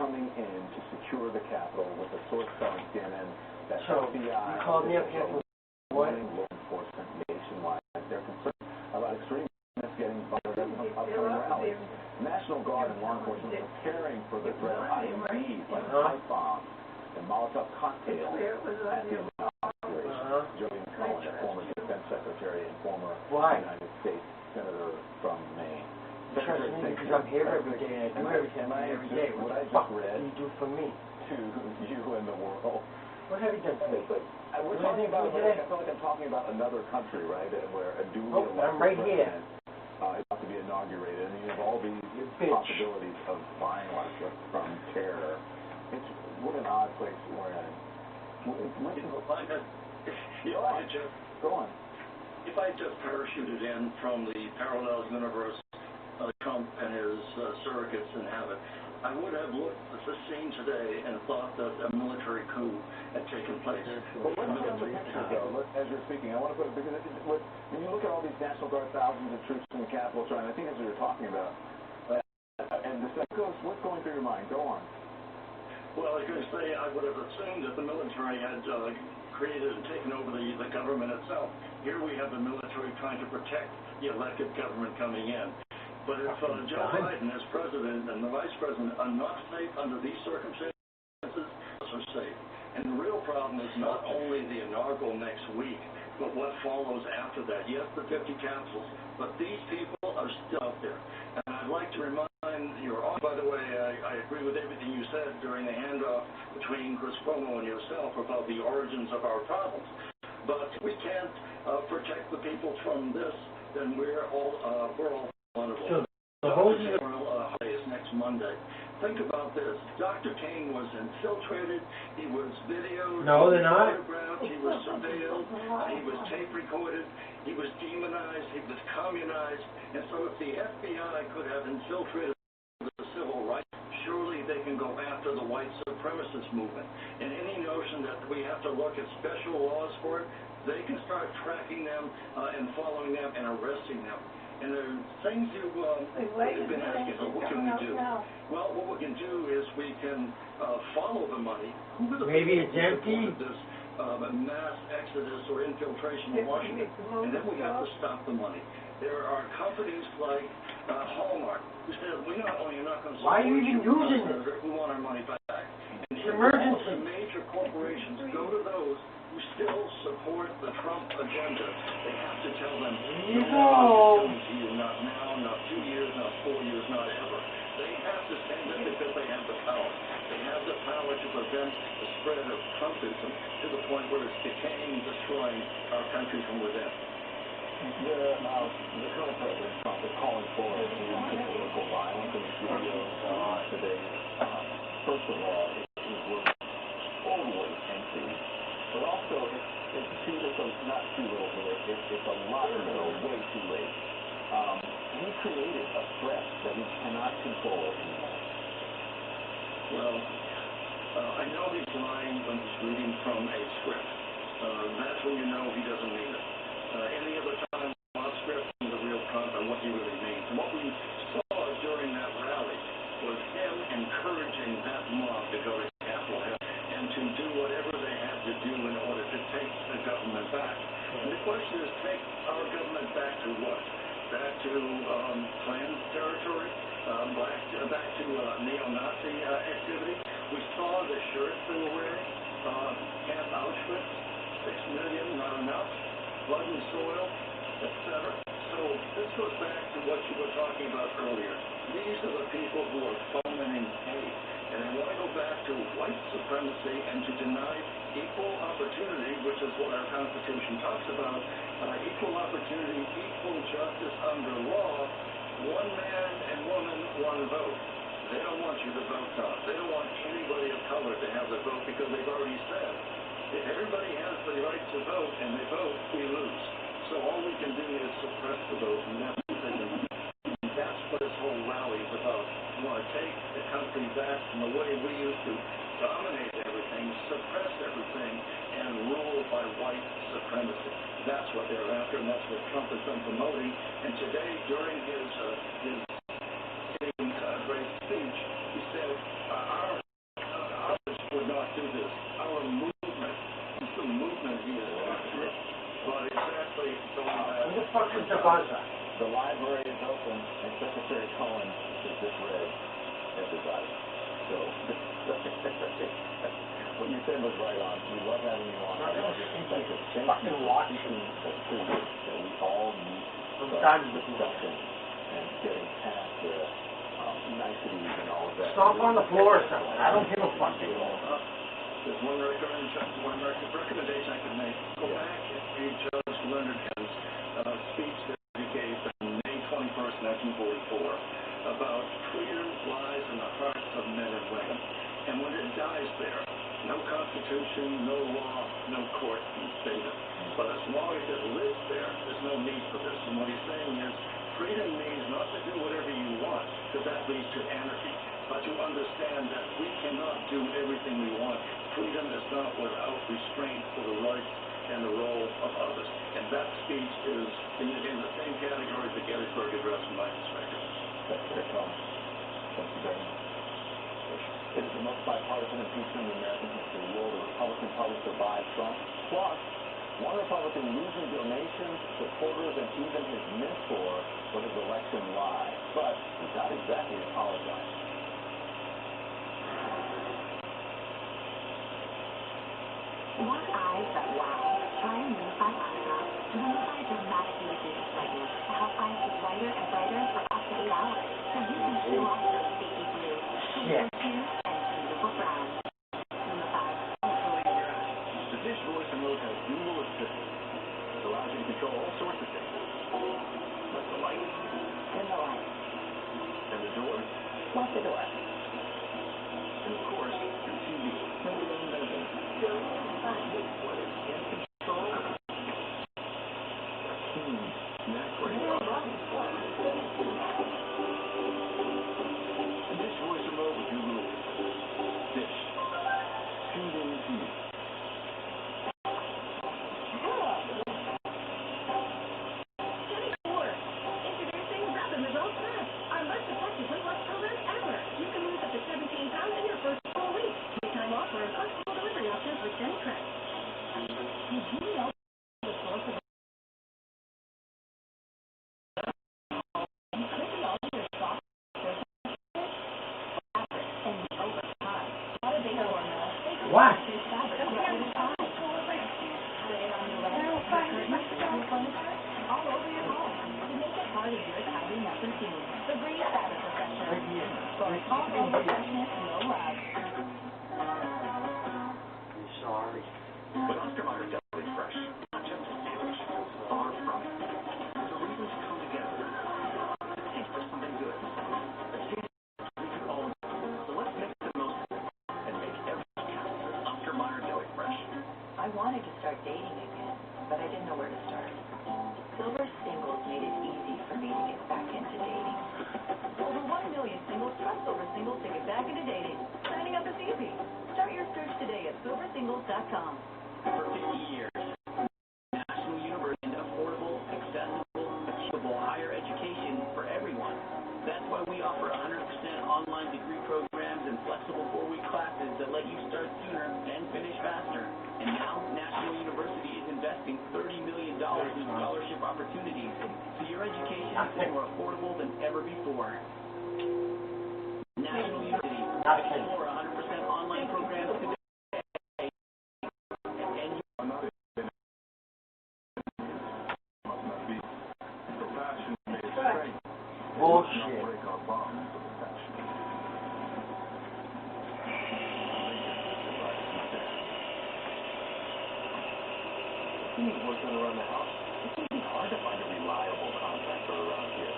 coming in to secure the Capitol with a source telling CNN that So, FBI you called me up here for warning law enforcement nationwide. They're concerned about extremists getting fired at upcoming rallies. National Guard and law enforcement are preparing for the threat of IEDs like pipe bombs and Molotov cocktails at the inauguration. Joey McClellan, a former defense secretary and former United States senator from Maine. Trust me, because I'm here every day and I do everything every day. What the fuck do you do for me? To you and the world. What have you done for me? We're talking about, I feel like I'm talking about another country, right, where a duly elected I'm right here. is about to be inaugurated, and you have all these possibilities of violence from terror. What an odd place we're in. Go on. If I just parachuted in from the parallel universe Trump and his surrogates inhabit, I would have looked at the scene today and thought that a military coup had taken place. But let's look at the picture, though, as you're speaking. I want to put it, because when you look at all these National Guard, thousands of troops in the Capitol, and I think that's what you're talking about, and what's going through your mind? Go on. Well, I was going to say, I would have assumed that the military had created and taken over the government itself. Here we have the military trying to protect the elected government coming in. But if Joe Biden as president and the vice president are not safe under these circumstances, are safe. And the real problem is not only the inaugural next week, but what follows after that. Yes, the 50 capsules, but these people are still out there. And I'd like to remind your audience, by the way, I agree with everything you said during the handoff between Chris Cuomo and yourself about the origins of our problems. But if we can't protect the people from this, then we're all vulnerable. The whole holiday is next Monday. Think about this. Dr. King was infiltrated. He was videoed. No, they're not. He was surveilled. He was tape recorded. He was demonized. He was communized. And so if the FBI could have infiltrated the civil rights, surely they can go after the white supremacist movement. And any notion that we have to look at special laws for it, they can start tracking them and following them and arresting them. And there are things you've been asking, what can we do? Well, what we can do is we can follow the money. Maybe it's empty. This mass exodus or infiltration in Washington, and then we have to stop the money. There are companies like Hallmark who said, we not only are not going to support we want our money back. And all the major corporations go to those who still support the Trump agenda. They have to tell them, no, to you, not now, not 2 years, not 4 years, not ever. They have to send it because they have the power. They have the power to prevent the spread of Trumpism to the point where it's decaying, destroying our country from within. The current President Trump is calling for political violence in the studio today. First of all, it was totally empty. But also, it's not too little here. It's a lot little, way too late. He created a threat that we cannot control anymore. Well, I know he's lying when he's reading from a script. That's when you know he doesn't mean it. Any other time, off script is the real Trump and what he really means. And what we saw during that rally was him encouraging that mob to go to Capitol Hill and to do whatever they had to do in order to take the government back. And the question is, take our government back to what? Back to Klan territory? Back to neo-Nazi activity? We saw the shirts they were wearing. Camp Auschwitz, 6 million, not enough. Blood and soil, etc. So this goes back to what you were talking about earlier. These are the people who are fomenting hate. And they want to go back to white supremacy and to deny equal opportunity, which is what our Constitution talks about, equal opportunity, equal justice under law, one man and woman, one vote. They don't want you to vote, Tom. They don't want anybody of color to have the vote because they've already said, if everybody has the right to vote and they vote, we lose. So all we can do is suppress the vote, and that's what this whole rally is about. We want to take the country back from the way we used to dominate everything, suppress everything, and rule by white supremacy. That's what they're after, and that's what Trump has been promoting. And today, during his great speech, he said, our to this. Our movement, it's the movement he is passionate, but exactly so Who the fuck is the buzzer? The library is open, and Secretary Cohen has just read everybody. So, what you said was right on. We love having you on. I love your perspective. Thank you for teaching the truth that we all need discussion and getting past the niceties and all of that. Stomp on the floor or something. I don't give a fuck anymore. There's one recommendation I could make. Go back and read Judge Leonard's speech that he gave on May 21st, 1944, about freedom lies in the hearts of men and women. And when it dies there, no constitution, no law, no court can save it. But as long as it lives there, there's no need for this. And what he's saying is, freedom means not to do whatever you want, because that leads to anarchy, but to understand that we cannot do everything we want. Freedom is not without restraint for the rights and the role of others. And that speech is in the same category as the Gettysburg Address from my perspective. Secretary Cohen, thank you very much. It is the most bipartisan impeachment in American history. Will the Republican Party survive Trump? Plus, one Republican losing donations, supporters, and even his mentor for his election lie. But he's not exactly apologized. Want eyes that wow? Try a Unify eye drop. Unify dramatically reduces brightness to help eyes look whiter and brighter for up to 8 hours, so you can show off those baby blues, Shit. hues, and beautiful browns. Unify. The dish voice remote has Google Assistant. It allows you to control all sorts of things. Like the lights. And the light. And the doors. Lock the door. And of course, your TV. Whether it's hand control or a keen snack radio. The dish voice remote with Google Assistant. Dish. Tuned in to you. Introducing Rapid Results Max, our most effective weight loss program ever. You can lose up to 17 pounds in your first 4 weeks. Take time off for a flexible delivery option with Jenny Craig. Did you know the source of quickly alter your soft and over time? What a big hormone. What? Fabric over time. Lay it on your legs, your curtains, your furniture, all over your home. To make it part of your tidy nap routine. The Breeze Fabric Refresher. Right here. For all over freshness you'll love. I'm sorry. But Oscar Mayer Deli Fresh, not just a sandwich, far from it. It's a reason to come together. To taste for something good. A taste we can all enjoy. So let's make the most of it and make every count. Oscar Mayer Deli Fresh. I wanted to start dating again, but I didn't know where to start. Silver Singles made it easy for me to get back into dating. Over 1 million singles trust Silver Singles to get back into dating. Signing up is easy. Start your search today at silversingles.com. For 50 years, National University and affordable, accessible, achievable higher education for everyone. That's why we offer 100% online degree programs and flexible 4-week classes that let you start sooner and finish faster. And now, National University is investing $30 million in scholarship opportunities, so your education is more affordable than ever before. National University, explore 100% online programs today. Bullshit. You need work done around the house. It's going to be hard to find a reliable contractor around here.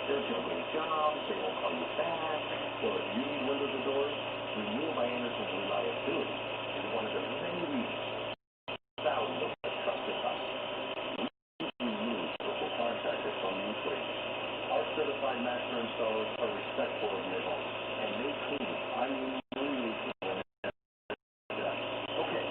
They're juggling jobs, they won't call you back. Well, if you need windows or doors, Renewal by Anderson's reliability is one of the many reasons thousands of us trusted us. We remove local contractors from the equation. Our certified master installers are respectful of your home, and they clean. I mean, really clean. Okay,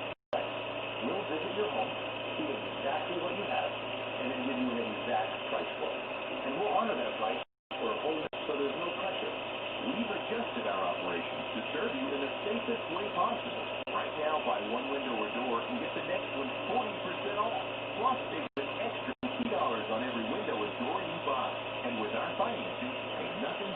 we'll visit your home, see exactly what you have, and then give you an exact price for it. And we'll honor that price for a whole week, so there's no pressure. We've adjusted our operations to serve you in the safest way possible. Right. one way